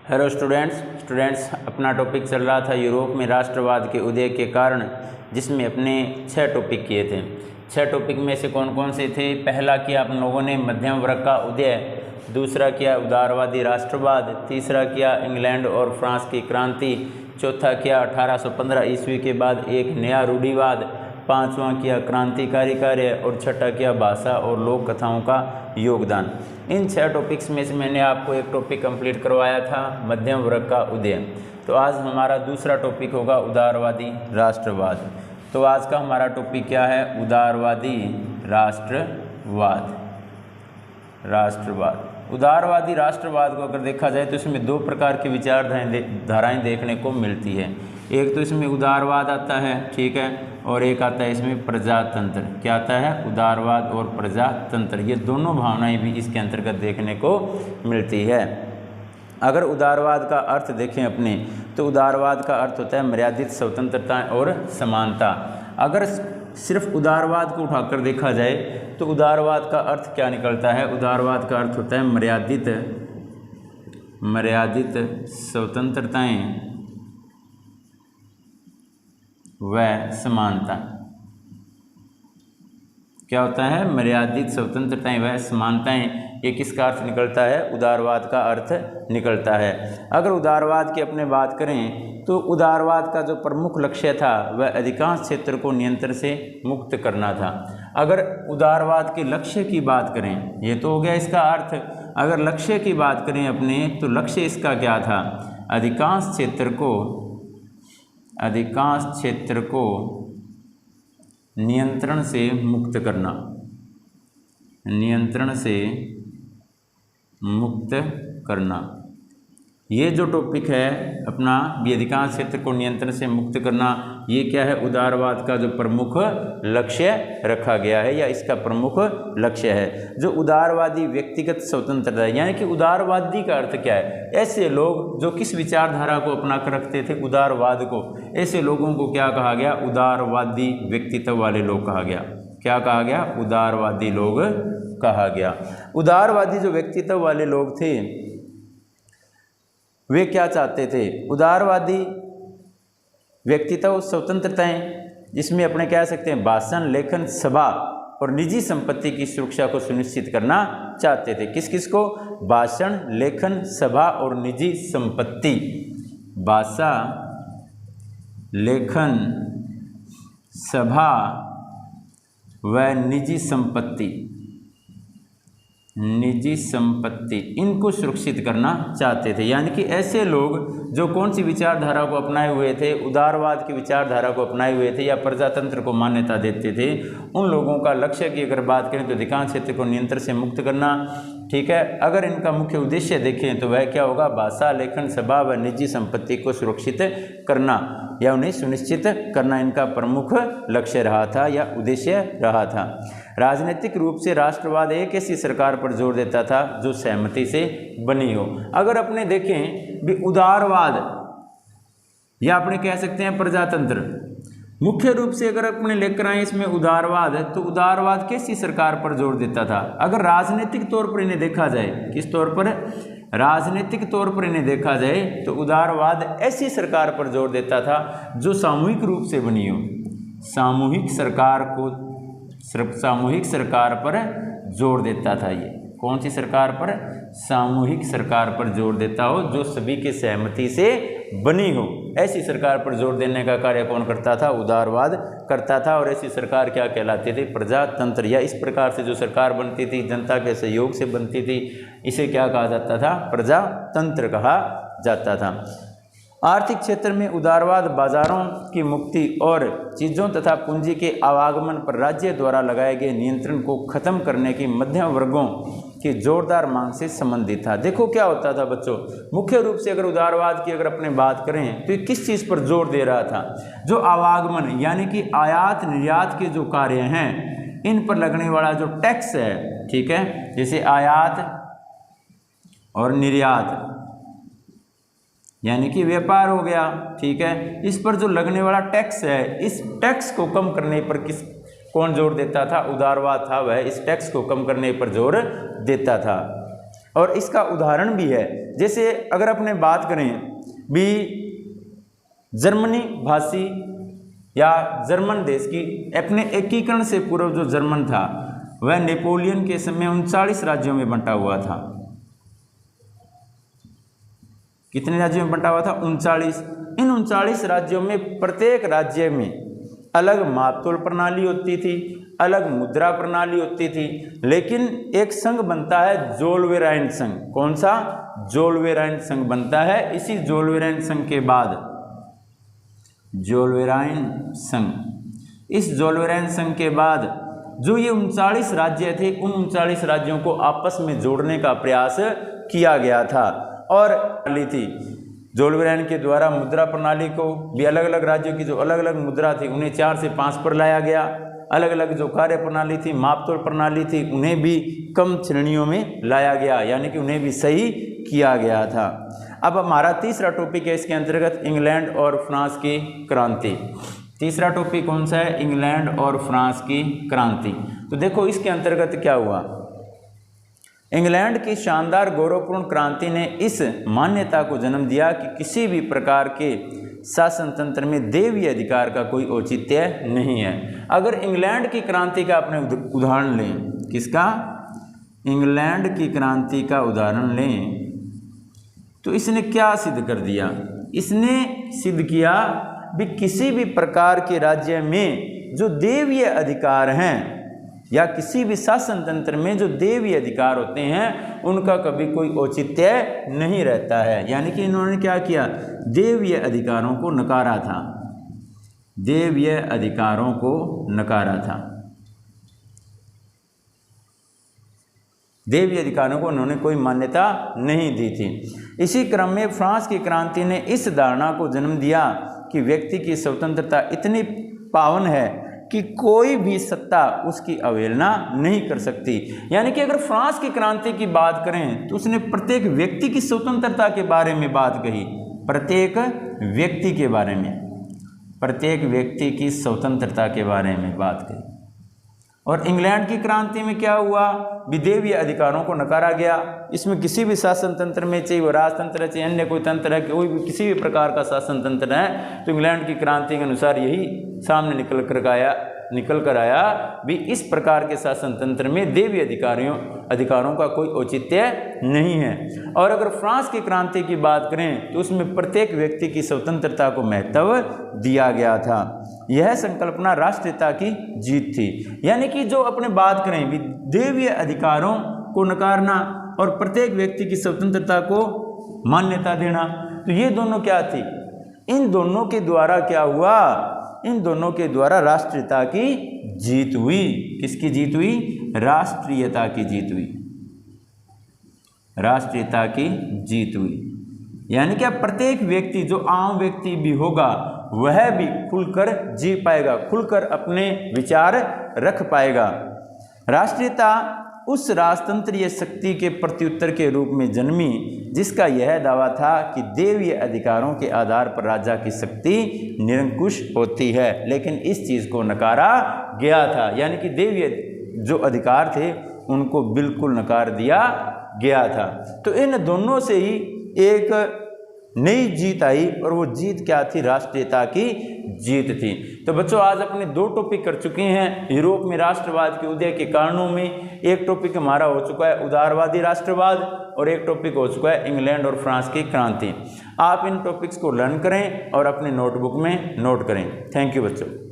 Hello students अपना topic चल रहा था यूरोप में राष्ट्रवाद के उदय के कारण, जिसमें अपने 6 टॉपिक किए थे। 6 टॉपिक में से कौन कौन से थे? पहला किया आप लोगों ने मध्यम वर्ग का उदय, दूसरा किया उदारवादी राष्ट्रवाद, तीसरा किया इंग्लैंड और फ्रांस की क्रांति, चौथा किया 1815 ईस्वी के बाद एक नया रूढ़िवाद, पांचवा किया क्रांतिकारी कार्य और छठा किया भाषा और लोक कथाओं का योगदान। इन 6 टॉपिक्स में से मैंने आपको एक टॉपिक कंप्लीट करवाया था, मध्यम वर्ग का उदय। तो आज हमारा दूसरा टॉपिक होगा उदारवादी राष्ट्रवाद। तो आज का हमारा टॉपिक क्या है? उदारवादी राष्ट्रवाद। उदारवादी राष्ट्रवाद को अगर देखा जाए तो इसमें 2 प्रकार की विचारधाराएं देखने को मिलती है। एक तो इसमें उदारवाद आता है, ठीक है, और एक आता है इसमें प्रजातंत्र। क्या आता है? उदारवाद और प्रजातंत्र। ये दोनों भावनाएं भी इसके अंतर्गत देखने को मिलती है। अगर उदारवाद का अर्थ देखें अपने, तो उदारवाद का अर्थ होता है मर्यादित स्वतंत्रता और समानता। अगर सिर्फ उदारवाद को उठाकर देखा जाए तो उदारवाद का अर्थ क्या निकलता है? उदारवाद का अर्थ होता है मर्यादित स्वतंत्रताएं व समानता। क्या होता है? मर्यादित स्वतंत्रताएं व समानताएं। ये किसका अर्थ निकलता है? उदारवाद का अर्थ निकलता है। अगर उदारवाद की अपने बात करें तो उदारवाद का जो प्रमुख लक्ष्य था वह अधिकांश क्षेत्र को नियंत्रण से मुक्त करना था। अगर उदारवाद के लक्ष्य की बात करें, ये तो हो गया इसका अर्थ। अगर लक्ष्य की बात करें अपने, तो लक्ष्य इसका क्या था? अधिकांश क्षेत्र को नियंत्रण से मुक्त करना। ये जो टॉपिक है अपना, भी अधिकांश क्षेत्र को नियंत्रण से मुक्त करना, ये क्या है? उदारवाद का जो प्रमुख लक्ष्य रखा गया है, या इसका प्रमुख लक्ष्य है। जो उदारवादी व्यक्तिगत स्वतंत्रता है, यानी कि उदारवादी का अर्थ क्या है? ऐसे लोग जो किस विचारधारा को अपना कर रखते थे? उदारवाद को। ऐसे लोगों को क्या कहा गया? उदारवादी व्यक्तित्व वाले लोग कहा गया। क्या कहा गया? उदारवादी लोग कहा गया। उदारवादी जो व्यक्तित्व वाले लोग थे वे क्या चाहते थे? उदारवादी व्यक्तित्व स्वतंत्रताएं, जिसमें अपने कह सकते हैं भाषण, लेखन, सभा और निजी संपत्ति की सुरक्षा को सुनिश्चित करना चाहते थे। किस किस को? भाषण, लेखन, सभा और निजी संपत्ति। भाषा, लेखन, सभा व निजी संपत्ति, इनको सुरक्षित करना चाहते थे। यानी कि ऐसे लोग जो कौन सी विचारधारा को अपनाए हुए थे? उदारवाद की विचारधारा को अपनाए हुए थे, या प्रजातंत्र को मान्यता देते थे। उन लोगों का लक्ष्य की अगर बात करें तो अधिकांश क्षेत्र को नियंत्रण से मुक्त करना, ठीक है। अगर इनका मुख्य उद्देश्य देखें तो वह क्या होगा? भाषा, लेखन, सभा व निजी संपत्ति को सुरक्षित करना या उन्हें सुनिश्चित करना इनका प्रमुख लक्ष्य रहा था या उद्देश्य रहा था। राजनीतिक रूप से राष्ट्रवाद एक ऐसी सरकार पर जोर देता था जो सहमति से बनी हो। अगर अपने देखें भी उदारवाद, या अपने कह सकते हैं प्रजातंत्र, मुख्य रूप से अगर अपने लेकर आए इसमें उदारवाद, तो उदारवाद कैसी सरकार पर जोर देता था? अगर राजनीतिक तौर पर इन्हें देखा जाए, किस तौर पर? राजनीतिक तौर पर इन्हें देखा जाए तो उदारवाद ऐसी सरकार पर जोर देता था जो सामूहिक रूप से बनी हो। सामूहिक सरकार पर जोर देता था। ये कौन सी सरकार पर? सामूहिक सरकार पर जोर देता हो, जो सभी की सहमति से बनी हो। ऐसी सरकार पर जोर देने का कार्य कौन करता था? उदारवाद करता था। और ऐसी सरकार क्या कहलाती थी? प्रजातंत्र। या इस प्रकार से जो सरकार बनती थी जनता के सहयोग से बनती थी, इसे क्या कहा जाता था? प्रजातंत्र कहा जाता था। आर्थिक क्षेत्र में उदारवाद बाजारों की मुक्ति और चीज़ों तथा पूंजी के आवागमन पर राज्य द्वारा लगाए गए नियंत्रण को खत्म करने की मध्यम वर्गों की जोरदार मांग से संबंधित था। देखो क्या होता था बच्चों, मुख्य रूप से अगर उदारवाद की अगर अपने बात करें तो ये किस चीज़ पर जोर दे रहा था? जो आवागमन, यानी कि आयात निर्यात के जो कार्य हैं, इन पर लगने वाला जो टैक्स है, ठीक है, जैसे आयात और निर्यात, यानी कि व्यापार हो गया, ठीक है, इस पर जो लगने वाला टैक्स है, इस टैक्स को कम करने पर कौन जोर देता था? उदारवाद था, वह इस टैक्स को कम करने पर जोर देता था। और इसका उदाहरण भी है। जैसे अगर अपने बात करें भी जर्मनी भाषी या जर्मन देश की, अपने एकीकरण से पूर्व जो जर्मन था वह नेपोलियन के समय 39 राज्यों में बंटा हुआ था। कितने राज्यों में बंटा हुआ था? 39। इन 39 राज्यों में प्रत्येक राज्य में अलग मापतोल प्रणाली होती थी, अलग मुद्रा प्रणाली होती थी, लेकिन एक संघ बनता है जोल्वेराइन संघ। कौन सा? जोल्वेराइन संघ बनता है। इसी जोल्वेराइन संघ के बाद जोल्वेराइन संघ, इस जोल्वेराइन संघ के बाद जो ये 39 राज्य थे, उन 39 राज्यों को आपस में जोड़ने का प्रयास किया गया था। और थी जोल्वेराइन के द्वारा मुद्रा प्रणाली को भी, अलग अलग राज्यों की जो अलग अलग मुद्रा थी उन्हें 4 से 5 पर लाया गया। अलग अलग जो कार्य प्रणाली थी, मापतोल प्रणाली थी, उन्हें भी कम श्रेणियों में लाया गया, यानी कि उन्हें भी सही किया गया था। अब हमारा तीसरा टॉपिक है इसके अंतर्गत इंग्लैंड और फ्रांस की क्रांति। तीसरा टॉपिक कौन सा है? इंग्लैंड और फ्रांस की क्रांति। तो देखो इसके अंतर्गत क्या हुआ। इंग्लैंड की शानदार गौरवपूर्ण क्रांति ने इस मान्यता को जन्म दिया कि किसी भी प्रकार के शासन तंत्र में देवीय अधिकार का कोई औचित्य नहीं है। अगर इंग्लैंड की क्रांति का अपने उदाहरण लें, किसका? इंग्लैंड की क्रांति का उदाहरण लें, तो इसने क्या सिद्ध कर दिया? इसने सिद्ध किया भी किसी भी प्रकार के राज्य में जो देवीय अधिकार हैं या किसी भी शासन तंत्र में जो देवीय अधिकार होते हैं उनका कभी कोई औचित्य नहीं रहता है। यानी कि इन्होंने क्या किया? देवीय अधिकारों को नकारा था, देवीय अधिकारों को नकारा था, देवीय अधिकारों को उन्होंने कोई मान्यता नहीं दी थी। इसी क्रम में फ्रांस की क्रांति ने इस धारणा को जन्म दिया कि व्यक्ति की स्वतंत्रता इतनी पावन है कि कोई भी सत्ता उसकी अवहेलना नहीं कर सकती। यानी कि अगर फ्रांस की क्रांति की बात करें तो उसने प्रत्येक व्यक्ति की स्वतंत्रता के बारे में बात कही, प्रत्येक व्यक्ति के बारे में, प्रत्येक व्यक्ति की स्वतंत्रता के बारे में बात कही। और इंग्लैंड की क्रांति में क्या हुआ? विदेवीय अधिकारों को नकारा गया। इसमें किसी भी शासन तंत्र में, चाहे वो राजतंत्र है, चाहे अन्य कोई तंत्र है, कोई भी किसी भी प्रकार का शासन तंत्र है, तो इंग्लैंड की क्रांति के अनुसार यही सामने निकल कर आया भी इस प्रकार के शासन तंत्र में देवीय अधिकारों का कोई औचित्य नहीं है। और अगर फ्रांस की क्रांति की बात करें तो उसमें प्रत्येक व्यक्ति की स्वतंत्रता को महत्व दिया गया था। यह संकल्पना राष्ट्रीयता की जीत थी। यानी कि जो अपने बात करें भी देवीय अधिकारों को नकारना और प्रत्येक व्यक्ति की स्वतंत्रता को मान्यता देना, तो ये दोनों क्या थी? इन दोनों के द्वारा क्या हुआ? इन दोनों के द्वारा राष्ट्रीयता की जीत हुई। किसकी जीत हुई? राष्ट्रीयता की जीत हुई, राष्ट्रीयता की जीत हुई। यानी कि प्रत्येक व्यक्ति, जो आम व्यक्ति भी होगा, वह भी खुलकर जी पाएगा, खुलकर अपने विचार रख पाएगा। राष्ट्रीयता उस राजतंत्रीय शक्ति के प्रत्युत्तर के रूप में जन्मी जिसका यह दावा था कि देवीय अधिकारों के आधार पर राजा की शक्ति निरंकुश होती है, लेकिन इस चीज़ को नकारा गया था। यानी कि देवीय जो अधिकार थे उनको बिल्कुल नकार दिया गया था। तो इन दोनों से ही एक नई जीत आई और वो जीत क्या थी? राष्ट्रीयता की जीत थी। तो बच्चों आज अपने 2 टॉपिक कर चुके हैं। यूरोप में राष्ट्रवाद के उदय के कारणों में एक टॉपिक हमारा हो चुका है उदारवादी राष्ट्रवाद और एक टॉपिक हो चुका है इंग्लैंड और फ्रांस की क्रांति। आप इन टॉपिक्स को लर्न करें और अपने नोटबुक में नोट करें। थैंक यू बच्चों।